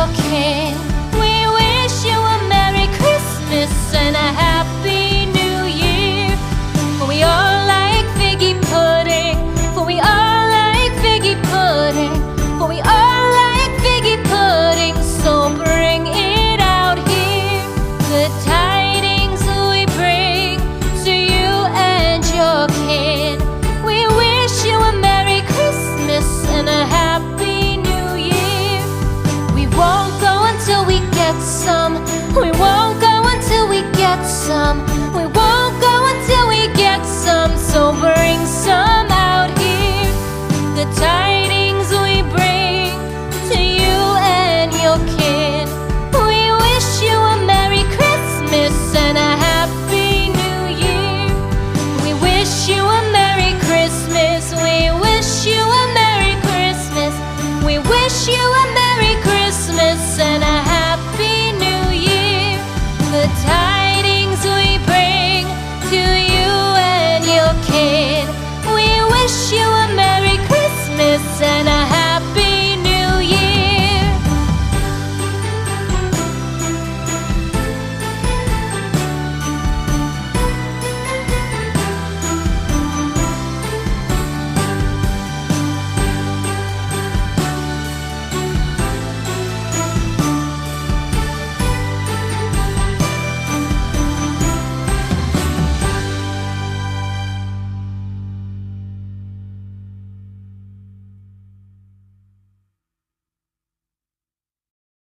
your kin. We wish you a Merry Christmas and a Happy New Year. For we all like figgy pudding, for we all like figgy pudding, for we all like figgy pudding, so bring it out here. Good tidings we bring to you and your kin. We wish you a Merry Christmas and a Happy New Year. We won't go until we get some. We won't go until we get some. We won't go until we get some, so bring some out here. The tidings we bring to you and your kin. We wish you a Merry Christmas and a Happy New Year. We wish you a Merry Christmas. We wish you a Merry Christmas. We wish you a Merry Christmas and a